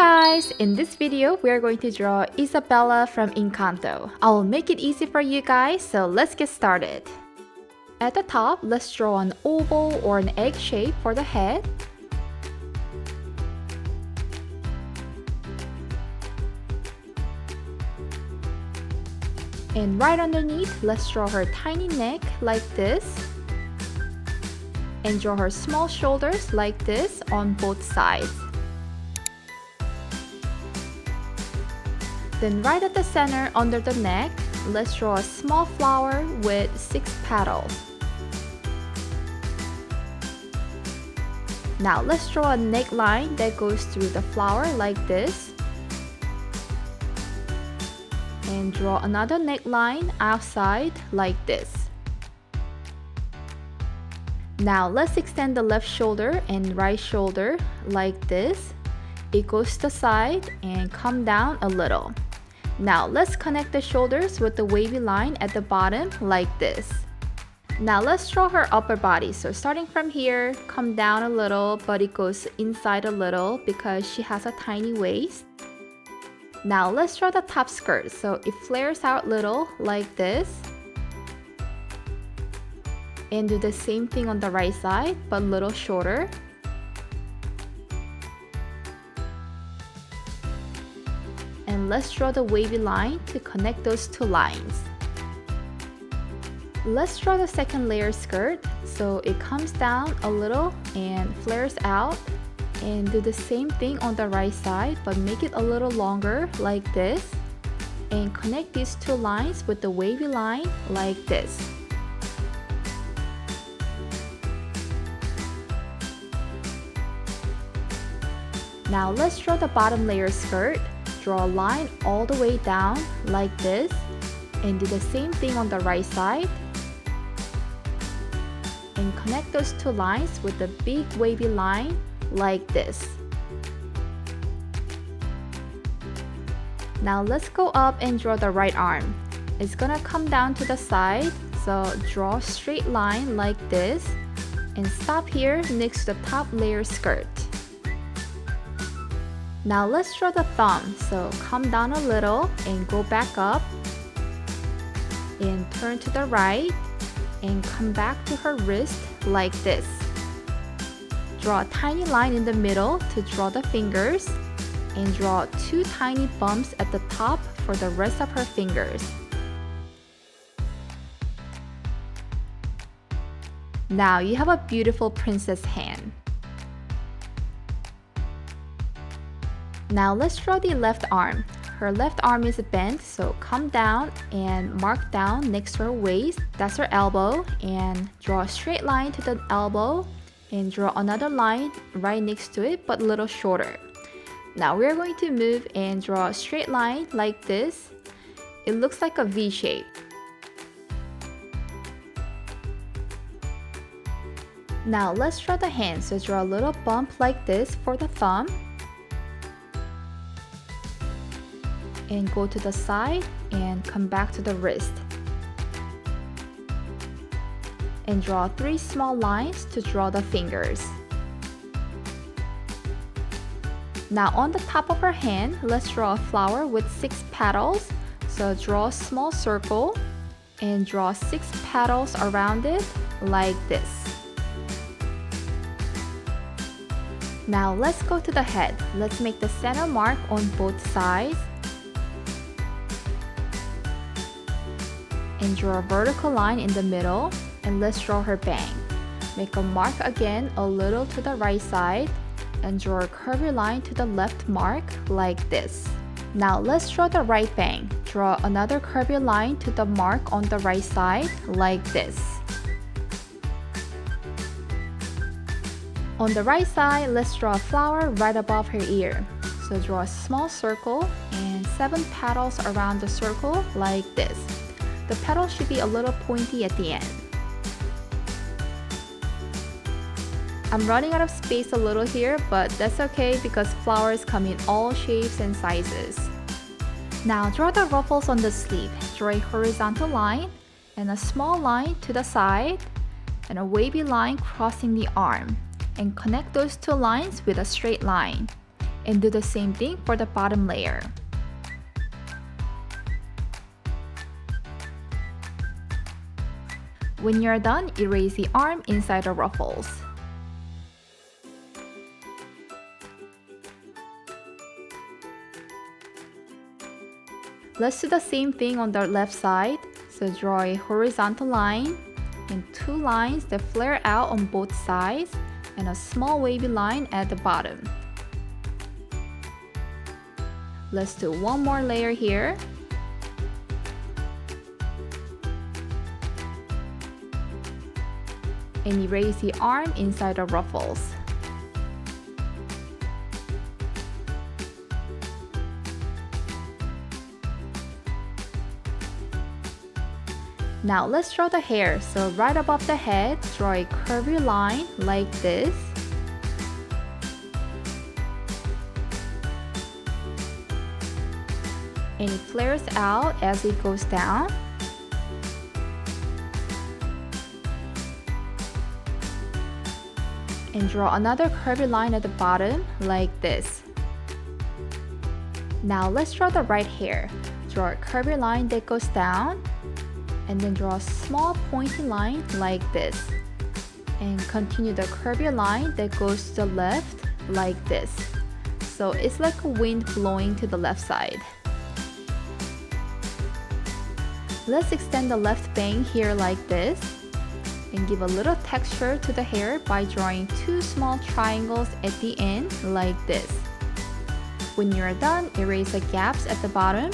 guys! In this video, we are going to draw Isabela from Encanto. I will make it easy for you guys, so let's get started. At the top, let's draw an oval or an egg shape for the head. And right underneath, let's draw her tiny neck like this. And draw her small shoulders like this on both sides. Then right at the center under the neck, let's draw a small flower with 6 petals. Now let's draw a neckline that goes through the flower like this. And draw another neckline outside like this. Now let's extend the left shoulder and right shoulder like this. It goes to the side and come down a little. Now let's connect the shoulders with the wavy line at the bottom like this. Now let's draw her upper body. So starting from here, come down a little, but it goes inside a little because she has a tiny waist. Now let's draw the top skirt. So it flares out little like this. And do the same thing on the right side, but a little shorter. And let's draw the wavy line to connect those two lines. Let's draw the second layer skirt. So it comes down a little and flares out. And do the same thing on the right side, but make it a little longer like this. And connect these two lines with the wavy line like this. Now let's draw the bottom layer skirt. Draw a line all the way down like this and do the same thing on the right side. And connect those two lines with the big wavy line like this. Now let's go up and draw the right arm. It's gonna come down to the side, so draw a straight line like this and stop here next to the top layer skirt. Now let's draw the thumb, so come down a little and go back up and turn to the right and come back to her wrist like this. Draw a tiny line in the middle to draw the fingers and draw 2 tiny bumps at the top for the rest of her fingers. Now you have a beautiful princess hand. Now let's draw the left arm. Her left arm is bent, so come down and mark down next to her waist. That's her elbow, and draw a straight line to the elbow and draw another line right next to it but a little shorter. Now we're going to move and draw a straight line like this. It looks like a V shape. Now let's draw the hand. So draw a little bump like this for the thumb. And go to the side and come back to the wrist. And draw 3 small lines to draw the fingers. Now on the top of her hand, let's draw a flower with 6 petals. So draw a small circle and draw 6 petals around it like this. Now let's go to the head. Let's make the center mark on both sides. And draw a vertical line in the middle, and let's draw her bang. Make a mark again a little to the right side and draw a curvy line to the left mark like this. Now let's draw the right bang. Draw another curvy line to the mark on the right side like this. On the right side, let's draw a flower right above her ear. So draw a small circle and 7 petals around the circle like this. The petals should be a little pointy at the end. I'm running out of space a little here, but that's okay because flowers come in all shapes and sizes. Now draw the ruffles on the sleeve. Draw a horizontal line and a small line to the side and a wavy line crossing the arm. And connect those 2 lines with a straight line. And do the same thing for the bottom layer. When you're done, erase the arm inside the ruffles. Let's do the same thing on the left side. So draw a horizontal line and two lines that flare out on both sides and a small wavy line at the bottom. Let's do one more layer here. And erase the arm inside the ruffles. Now let's draw the hair. So right above the head, draw a curvy line like this. And it flares out as it goes down. And draw another curvy line at the bottom like this. Now let's draw the right hair. Draw a curvy line that goes down. And then draw a small pointy line like this. And continue the curvy line that goes to the left like this. So it's like a wind blowing to the left side. Let's extend the left bang here like this. And give a little texture to the hair by drawing two small triangles at the end like this. When you're done, erase the gaps at the bottom.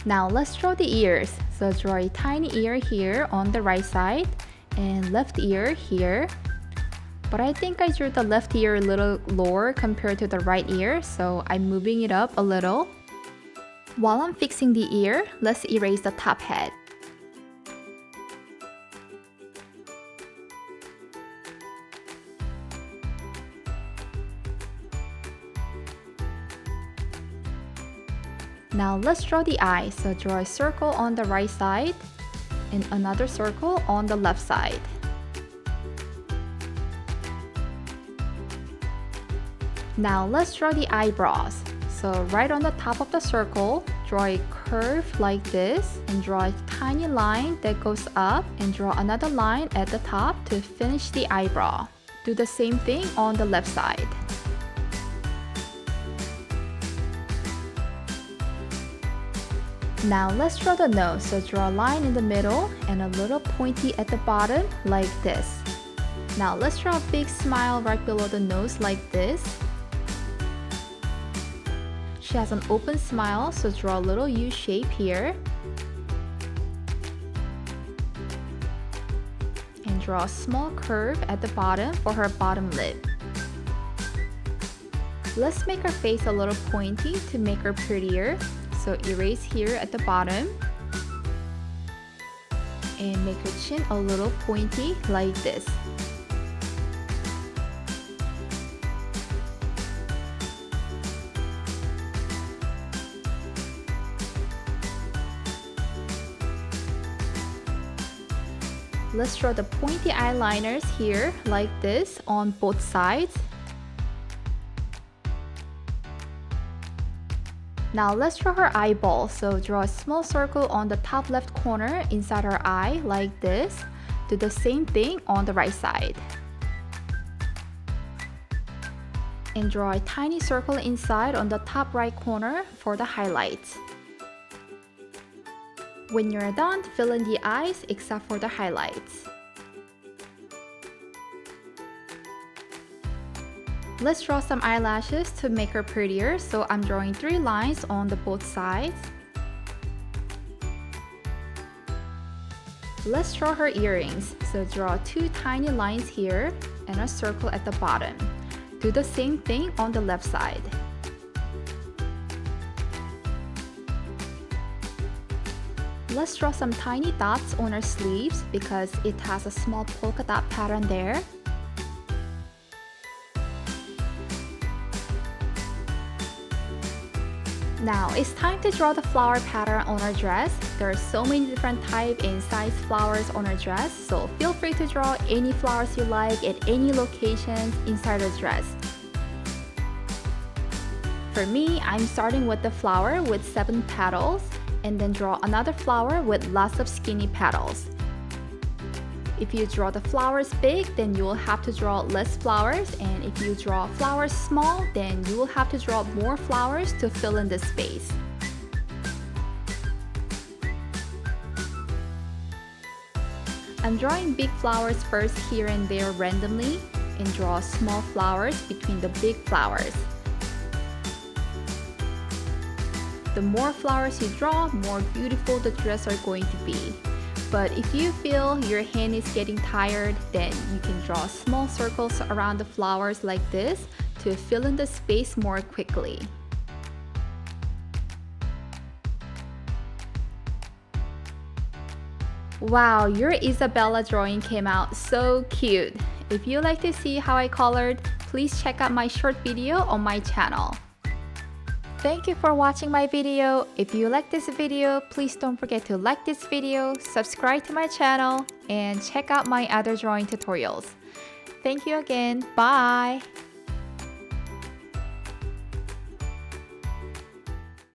Now let's draw the ears. So draw a tiny ear here on the right side and left ear here. But I think I drew the left ear a little lower compared to the right ear, so I'm moving it up a little. While I'm fixing the ear, let's erase the top head. Now let's draw the eye. So draw a circle on the right side and another circle on the left side. Now let's draw the eyebrows. So right on the top of the circle, draw a curve like this and draw a tiny line that goes up and draw another line at the top to finish the eyebrow. Do the same thing on the left side. Now let's draw the nose. So draw a line in the middle and a little pointy at the bottom like this. Now let's draw a big smile right below the nose like this. She has an open smile, so draw a little U shape here. And draw a small curve at the bottom for her bottom lip. Let's make her face a little pointy to make her prettier. So erase here at the bottom. And make her chin a little pointy like this. Let's draw the pointy eyeliners here like this on both sides. Now let's draw her eyeball. So draw a small circle on the top left corner inside her eye like this. Do the same thing on the right side. And draw a tiny circle inside on the top right corner for the highlights. When you're done, fill in the eyes except for the highlights. Let's draw some eyelashes to make her prettier, so I'm drawing 3 lines on the both sides. Let's draw her earrings, so draw 2 tiny lines here and a circle at the bottom. Do the same thing on the left side. Let's draw some tiny dots on her sleeves because it has a small polka dot pattern there. Now it's time to draw the flower pattern on our dress. There are so many different type and size flowers on our dress, so feel free to draw any flowers you like at any locations inside the dress. For me, I'm starting with the flower with 7 petals and then draw another flower with lots of skinny petals. If you draw the flowers big, then you will have to draw less flowers, and if you draw flowers small, then you will have to draw more flowers to fill in the space. I'm drawing big flowers first here and there randomly, and draw small flowers between the big flowers. The more flowers you draw, more beautiful the dress are going to be. But if you feel your hand is getting tired, then you can draw small circles around the flowers like this to fill in the space more quickly. Wow, your Isabela drawing came out so cute! If you like to see how I colored, please check out my short video on my channel. Thank you for watching my video. If you like this video, please don't forget to like this video, subscribe to my channel, and check out my other drawing tutorials. Thank you again. Bye!